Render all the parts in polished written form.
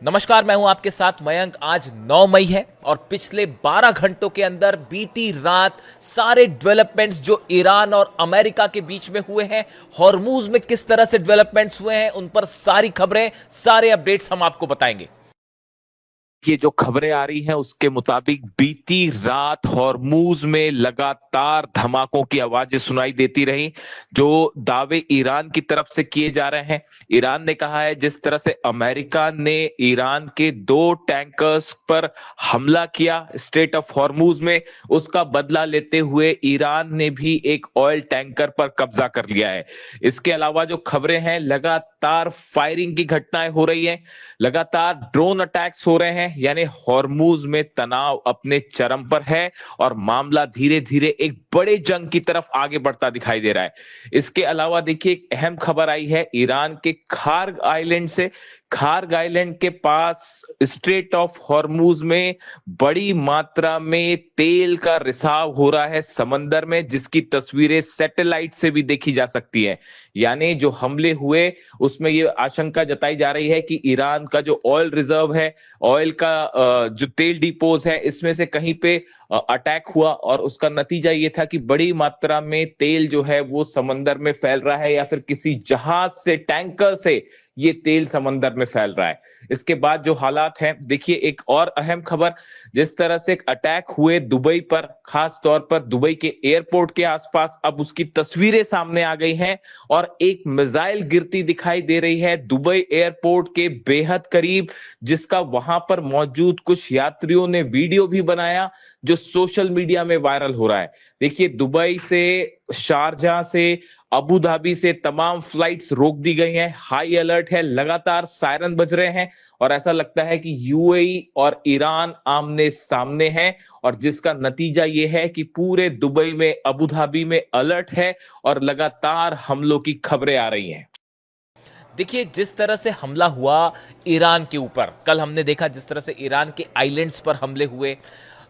नमस्कार, मैं हूं आपके साथ मयंक। आज 9 मई है और पिछले 12 घंटों के अंदर बीती रात सारे डेवलपमेंट्स जो ईरान और अमेरिका के बीच में हुए हैं, हॉर्मूज में किस तरह से डेवलपमेंट्स हुए हैं, उन पर सारी खबरें, सारे अपडेट्स हम आपको बताएंगे। ये जो खबरें आ रही हैं उसके मुताबिक बीती रात हॉर्मूज में लगातार धमाकों की आवाजें सुनाई देती रही, जो दावे ईरान की तरफ से किए जा रहे हैं। ईरान ने कहा है जिस तरह से अमेरिका ने ईरान के 2 टैंकर्स पर हमला किया स्ट्रेट ऑफ हॉर्मूज में, उसका बदला लेते हुए ईरान ने भी एक ऑयल टैंकर पर कब्जा कर लिया है। इसके अलावा जो खबरें हैं, लगातार फायरिंग की घटनाएं हो रही हैं, लगातार ड्रोन अटैक्स हो रहे हैं, यानी हॉर्मूज में तनाव अपने चरम पर है और मामला धीरे धीरे एक बड़े जंग की तरफ आगे बढ़ता दिखाई दे रहा है। इसके अलावा देखिए, एक अहम खबर आई है ईरान के खार्ग आइलैंड से। खार्ग आइलैंड के पास स्ट्रेट ऑफ हॉर्मूज में बड़ी मात्रा में तेल का रिसाव हो रहा है समंदर में, जिसकी तस्वीरें सैटेलाइट से भी देखी जा सकती है। यानी जो हमले हुए उसमें ये आशंका जताई जा रही है कि ईरान का जो ऑयल रिजर्व है, ऑयल का जो तेल डिपोज है, इसमें से कहीं पे अटैक हुआ और उसका नतीजा ये था कि बड़ी मात्रा में तेल जो है वो समंदर में फैल रहा है, या फिर किसी जहाज से, टैंकर से ये तेल समंदर में फैल रहा है। इसके बाद जो हालात हैं, देखिए एक और अहम खबर, जिस तरह से एक अटैक हुए दुबई पर, खास तौर पर दुबई के एयरपोर्ट के आसपास, अब उसकी तस्वीरें सामने आ गई हैं और एक मिसाइल गिरती दिखाई दे रही है दुबई एयरपोर्ट के बेहद करीब, जिसका वहां पर मौजूद कुछ यात्रियों ने वीडियो भी बनाया जो सोशल मीडिया में वायरल हो रहा है। देखिए, दुबई से, शारजाह से, अबू धाबी से तमाम फ्लाइट्स रोक दी गई हैं, हाई अलर्ट है, लगातार सायरन बज रहे हैं और ऐसा लगता है कि यूएई और ईरान आमने सामने हैं, और जिसका नतीजा यह है कि पूरे दुबई में, अबू धाबी में अलर्ट है और लगातार हमलों की खबरें आ रही हैं। देखिए, जिस तरह से हमला हुआ ईरान के ऊपर, कल हमने देखा जिस तरह से ईरान के आइलैंड्स पर हमले हुए,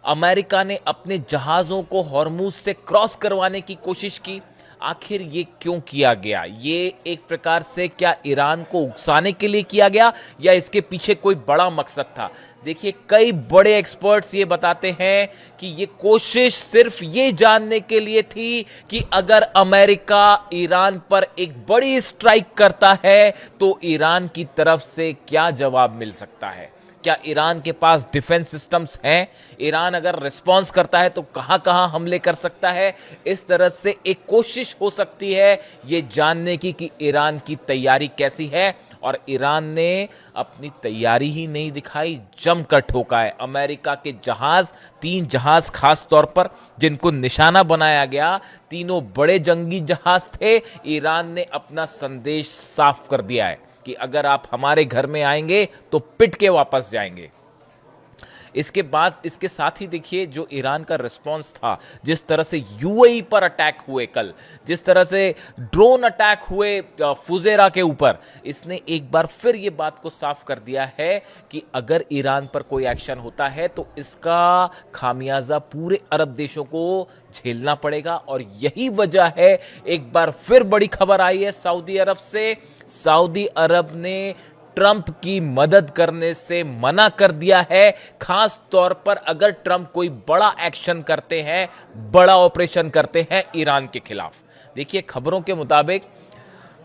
अमेरिका ने अपने जहाज़ों को हॉर्मूज से क्रॉस करवाने की कोशिश की। आखिर ये क्यों किया गया? ये एक प्रकार से क्या ईरान को उकसाने के लिए किया गया या इसके पीछे कोई बड़ा मकसद था? देखिए, कई बड़े एक्सपर्ट्स ये बताते हैं कि ये कोशिश सिर्फ ये जानने के लिए थी कि अगर अमेरिका ईरान पर एक बड़ी स्ट्राइक करता है तो ईरान की तरफ से क्या जवाब मिल सकता है। क्या ईरान के पास डिफेंस सिस्टम्स हैं? ईरान अगर रिस्पॉन्स करता है तो कहां कहां हमले कर सकता है? इस तरह से एक कोशिश हो सकती है ये जानने की कि ईरान की तैयारी कैसी है, और ईरान ने अपनी तैयारी ही नहीं दिखाई, जमकर ठोका है। अमेरिका के जहाज, 3 जहाज खास तौर पर जिनको निशाना बनाया गया, तीनों बड़े जंगी जहाज थे। ईरान ने अपना संदेश साफ कर दिया है कि अगर आप हमारे घर में आएंगे तो पिट के वापस जाएंगे। इसके बाद, इसके साथ ही देखिए जो ईरान का रिस्पांस था, जिस तरह से यूएई पर अटैक हुए कल, जिस तरह से ड्रोन अटैक हुए फुजेरा के ऊपर, इसने एक बार फिर ये बात को साफ कर दिया है कि अगर ईरान पर कोई एक्शन होता है तो इसका खामियाजा पूरे अरब देशों को झेलना पड़ेगा। और यही वजह है, एक बार फिर बड़ी खबर आई है सऊदी अरब से। सऊदी अरब ने ट्रंप की मदद करने से मना कर दिया है, खास तौर पर अगर ट्रंप कोई बड़ा एक्शन करते हैं, बड़ा ऑपरेशन करते हैं ईरान के खिलाफ। देखिए, खबरों के मुताबिक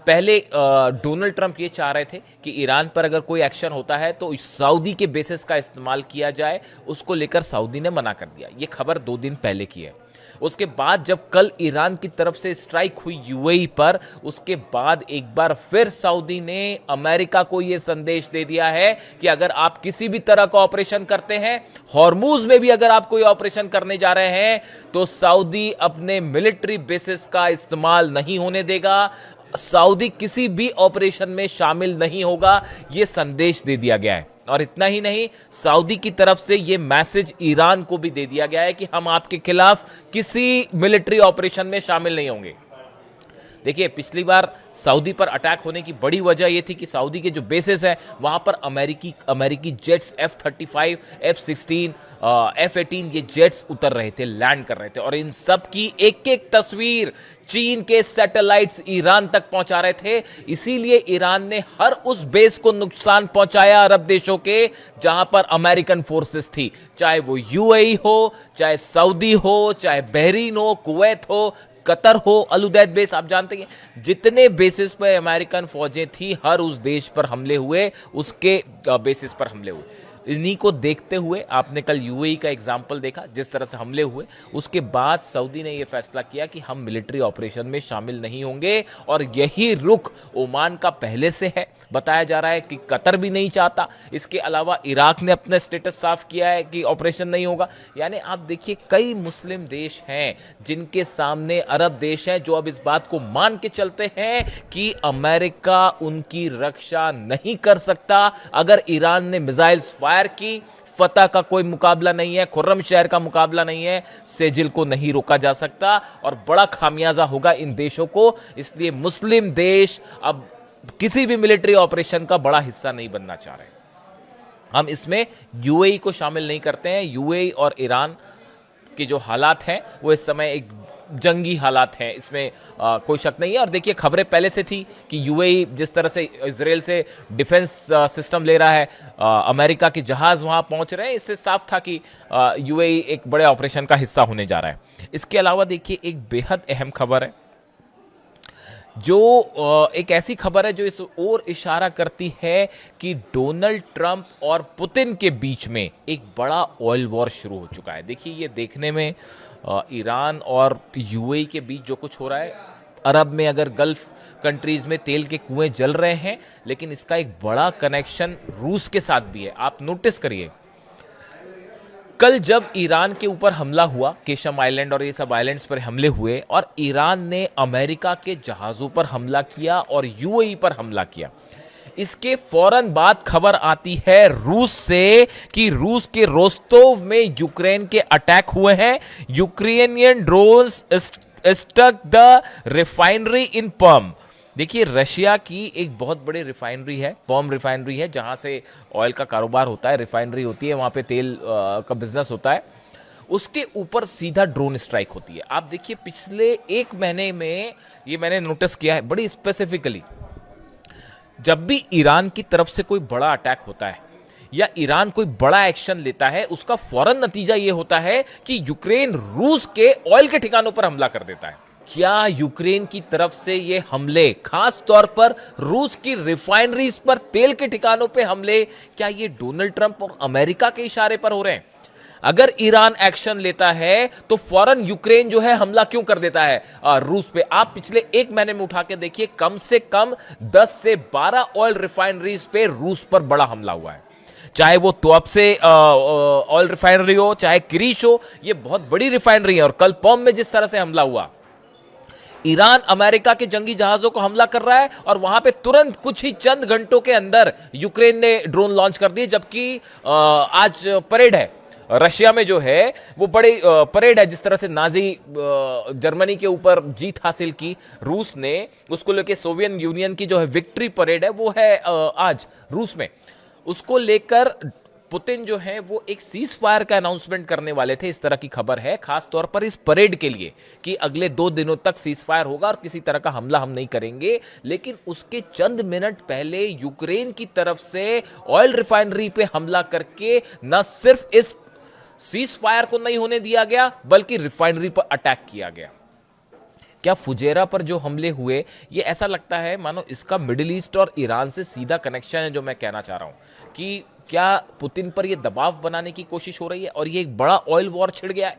पहले डोनाल्ड ट्रंप ये चाह रहे थे कि ईरान पर अगर कोई एक्शन होता है तो सऊदी के बेसिस का इस्तेमाल किया जाए, उसको लेकर सऊदी ने मना कर दिया। ये खबर 2 दिन पहले की है। उसके बाद जब कल ईरान की तरफ से स्ट्राइक हुई यूएई पर, उसके बाद एक बार फिर सऊदी ने अमेरिका को यह संदेश दे दिया है कि अगर आप किसी भी तरह का ऑपरेशन करते हैं, हॉर्मूज में भी अगर आप कोई ऑपरेशन करने जा रहे हैं, तो सऊदी अपने मिलिट्री बेसिस का इस्तेमाल नहीं होने देगा, सऊदी किसी भी ऑपरेशन में शामिल नहीं होगा। यह संदेश दे दिया गया है। और इतना ही नहीं, सऊदी की तरफ से यह मैसेज ईरान को भी दे दिया गया है कि हम आपके खिलाफ किसी मिलिट्री ऑपरेशन में शामिल नहीं होंगे। देखिए पिछली बार सऊदी पर अटैक होने की बड़ी वजह यह थी कि सऊदी के जो बेसिस है वहां पर अमेरिकी जेट्स F-35, F-16, F-18 ये जेट्स उतर रहे थे, लैंड कर रहे थे, और इन सब की एक एक तस्वीर चीन के सैटेलाइट्स ईरान तक पहुंचा रहे थे। इसीलिए ईरान ने हर उस बेस को नुकसान पहुंचाया अरब देशों के जहां पर अमेरिकन फोर्सेस थी, चाहे वो यूएई हो, चाहे सऊदी हो, चाहे बहरीन हो, कुवैत हो, कतर हो, अल उदैद बेस, आप जानते हैं जितने बेसिस पर अमेरिकन फौजें थी हर उस देश पर हमले हुए, उसके बेसिस पर हमले हुए। इन्हीं को देखते हुए आपने कल यूएई का एग्जाम्पल देखा, जिस तरह से हमले हुए, उसके बाद सऊदी ने यह फैसला किया कि हम मिलिट्री ऑपरेशन में शामिल नहीं होंगे, और यही रुख ओमान का पहले से है। बताया जा रहा है कि कतर भी नहीं चाहता। इसके अलावा इराक ने अपना स्टेटस साफ किया है कि ऑपरेशन नहीं होगा। यानी आप देखिए कई मुस्लिम देश हैं जिनके सामने अरब देश हैं जो अब इस बात को मान के चलते हैं कि अमेरिका उनकी रक्षा नहीं कर सकता। अगर ईरान ने मिसाइल्स फायर की, फतह का कोई मुकाबला नहीं है, खुर्रम शहर का मुकाबला नहीं है, सेजिल को नहीं रोका जा सकता, और बड़ा खामियाजा होगा इन देशों को। इसलिए मुस्लिम देश अब किसी भी मिलिट्री ऑपरेशन का बड़ा हिस्सा नहीं बनना चाह रहे। हम इसमें यूएई को शामिल नहीं करते हैं। यूएई और ईरान के जो हालात हैं वो इस समय एक जंगी हालात हैं, इसमें कोई शक नहीं है। और देखिए खबरें पहले से थी कि यूएई जिस तरह से इजराइल से डिफेंस सिस्टम ले रहा है, अमेरिका के जहाज वहां पहुंच रहे हैं, इससे साफ था कि यूएई एक बड़े ऑपरेशन का हिस्सा होने जा रहा है। इसके अलावा देखिए एक बेहद अहम खबर है, जो एक ऐसी खबर है जो इस ओर इशारा करती है कि डोनाल्ड ट्रंप और पुतिन के बीच में एक बड़ा ऑयल वॉर शुरू हो चुका है। देखिए ये देखने में ईरान और यूएई के बीच जो कुछ हो रहा है, अरब में अगर गल्फ कंट्रीज में तेल के कुएं जल रहे हैं, लेकिन इसका एक बड़ा कनेक्शन रूस के साथ भी है। आप नोटिस करिए, कल जब ईरान के ऊपर हमला हुआ, केशम आइलैंड और ये सब आइलैंड्स पर हमले हुए, और ईरान ने अमेरिका के जहाजों पर हमला किया और यूएई पर हमला किया, इसके फौरन बाद खबर आती है रूस से कि रूस के रोस्तोव में यूक्रेन के अटैक हुए हैं। Ukrainian drones stuck the refinery in Perm. देखिए रशिया की एक बहुत बड़ी रिफाइनरी है, पर्म रिफाइनरी है, जहां से ऑयल का कारोबार होता है, रिफाइनरी होती है, वहां पे तेल का बिजनेस होता है, उसके ऊपर सीधा ड्रोन स्ट्राइक होती है। आप देखिए पिछले एक महीने में ये मैंने नोटिस किया है बड़ी स्पेसिफिकली, जब भी ईरान की तरफ से कोई बड़ा अटैक होता है या ईरान कोई बड़ा एक्शन लेता है, उसका फौरन नतीजा यह होता है कि यूक्रेन रूस के ऑयल के ठिकानों पर हमला कर देता है। क्या यूक्रेन की तरफ से ये हमले, खास तौर पर रूस की रिफाइनरीज पर तेल के ठिकानों पे हमले, क्या ये डोनाल्ड ट्रंप और अमेरिका के इशारे पर हो रहे हैं? अगर ईरान एक्शन लेता है तो फौरन यूक्रेन जो है हमला क्यों कर देता है रूस पे? आप पिछले एक महीने में उठा के देखिए, कम से कम 10 से 12 ऑयल रिफाइनरीज पे रूस पर बड़ा हमला हुआ है, चाहे वो तुआबसे ऑयल रिफाइनरी हो, चाहे क्रीश हो, ये बहुत बड़ी रिफाइनरी है। और कल पर्म में जिस तरह से हमला हुआ, ईरान अमेरिका के जंगी जहाजों को हमला कर रहा है और वहां पे तुरंत कुछ ही चंद घंटों के अंदर यूक्रेन ने ड्रोन लॉन्च कर दिए। जबकि आज परेड है रशिया में, जो है वो बड़ी परेड है, जिस तरह से नाजी जर्मनी के ऊपर जीत हासिल की रूस ने, उसको लेकर सोवियत यूनियन की जो है विक्ट्री परेड है वो है आज रूस में। उसको लेकर पुतिन जो है वो एक सीज फायर का अनाउंसमेंट करने वाले थे, इस तरह की खबर है, खास तौर पर इस परेड के लिए कि अगले 2 दिनों तक सीज फायर होगा और किसी तरह का हमला हम नहीं करेंगे। लेकिन उसके चंद मिनट पहले यूक्रेन की तरफ से ऑयल रिफाइनरी पे हमला करके न सिर्फ इस सीज फायर को नहीं होने दिया गया, बल्कि रिफाइनरी पर अटैक किया गया। क्या फुजेरा पर जो हमले हुए, ये ऐसा लगता है मानो इसका मिडिल ईस्ट और ईरान से सीधा कनेक्शन है। जो मैं कहना चाह रहा हूं कि क्या पुतिन पर यह दबाव बनाने की कोशिश हो रही है और ये एक बड़ा ऑयल वॉर छिड़ गया है।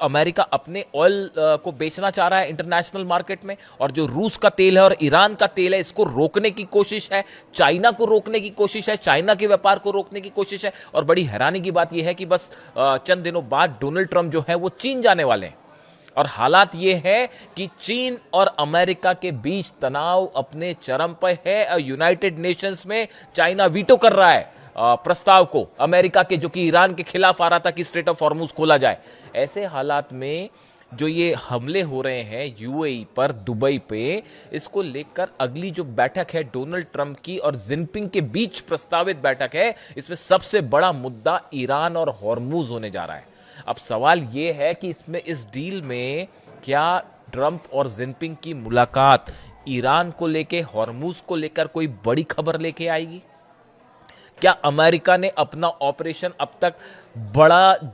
अमेरिका अपने ऑयल को बेचना चाह रहा है इंटरनेशनल मार्केट में, और जो रूस का तेल है और ईरान का तेल है, इसको रोकने की कोशिश है, चाइना को रोकने की कोशिश है, चाइना के व्यापार को रोकने की कोशिश है। और बड़ी हैरानी की बात यह है कि बस चंद दिनों बाद डोनाल्ड ट्रंप जो है वो चीन जाने वाले हैं, और हालात ये है कि चीन और अमेरिका के बीच तनाव अपने चरम पर है। यूनाइटेड नेशंस में चाइना वीटो कर रहा है प्रस्ताव को अमेरिका के, जो कि ईरान के खिलाफ आ रहा था कि स्ट्रेट ऑफ हॉर्मुज खोला जाए। ऐसे हालात में जो ये हमले हो रहे हैं यूएई पर, दुबई पे, इसको लेकर अगली जो बैठक है डोनाल्ड ट्रंप की और जिनपिंग के बीच प्रस्तावित बैठक है, इसमें सबसे बड़ा मुद्दा ईरान और हॉर्मूज होने जा रहा है। अब सवाल यह है कि इसमें, इस डील में क्या ट्रंप और जिनपिंग की मुलाकात ईरान को लेके, हॉर्मूज को लेकर कोई बड़ी खबर लेके आएगी? क्या अमेरिका ने अपना ऑपरेशन अब तक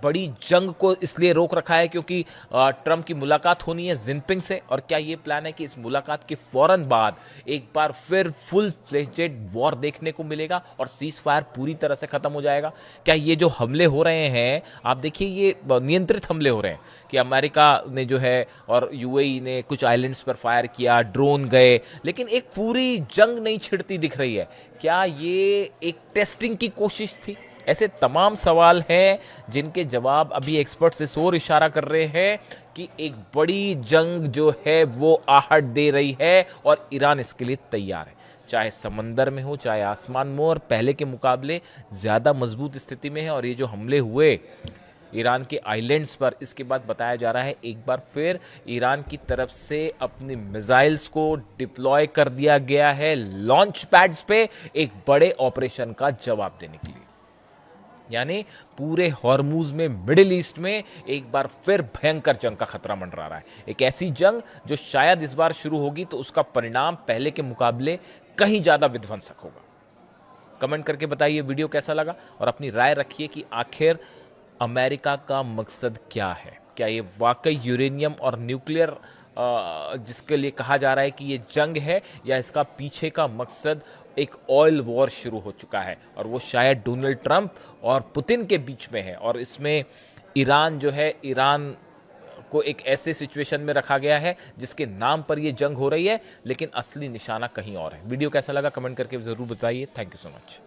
बड़ी जंग को इसलिए रोक रखा है क्योंकि ट्रंप की मुलाकात होनी है जिनपिंग से? और क्या ये प्लान है कि इस मुलाकात के फौरन बाद एक बार फिर फुल फ्लेजेड वॉर देखने को मिलेगा और सीज फायर पूरी तरह से खत्म हो जाएगा? क्या ये जो हमले हो रहे हैं, आप देखिए, ये नियंत्रित हमले हो रहे हैं कि अमेरिका ने जो है और यूएई ने कुछ आइलैंड्स पर फायर किया, ड्रोन गए, लेकिन एक पूरी जंग नहीं छिड़ती दिख रही है। क्या ये एक टेस्टिंग की कोशिश थी? ऐसे तमाम सवाल हैं जिनके जवाब अभी एक्सपर्ट्स इस ओर इशारा कर रहे हैं कि एक बड़ी जंग जो है वो आहट दे रही है और ईरान इसके लिए तैयार है। चाहे समंदर में हो, चाहे आसमान में हो, और पहले के मुकाबले ज़्यादा मजबूत स्थिति में है। और ये जो हमले हुए ईरान के आइलैंड्स पर, इसके बाद बताया जा रहा है एक बार फिर ईरान की तरफ से अपनी मिसाइल्स को डिप्लॉय कर दिया गया है लॉन्च पैड्स पे, एक बड़े ऑपरेशन का जवाब देने के लिए। यानी पूरे हॉर्मूज में, मिडिल ईस्ट में एक बार फिर भयंकर जंग का खतरा मंडरा रहा है। एक ऐसी जंग जो शायद इस बार शुरू होगी तो उसका परिणाम पहले के मुकाबले कहीं ज्यादा विध्वंसक होगा। कमेंट करके बताइए वीडियो कैसा लगा और अपनी राय रखिए कि आखिर अमेरिका का मकसद क्या है। क्या ये वाकई यूरेनियम और न्यूक्लियर जिसके लिए कहा जा रहा है कि ये जंग है, या इसका पीछे का मकसद एक ऑयल वॉर शुरू हो चुका है और वो शायद डोनाल्ड ट्रंप और पुतिन के बीच में है, और इसमें ईरान जो है, ईरान को एक ऐसे सिचुएशन में रखा गया है जिसके नाम पर ये जंग हो रही है, लेकिन असली निशाना कहीं और है। वीडियो कैसा लगा कमेंट करके जरूर बताइए। Thank you so much.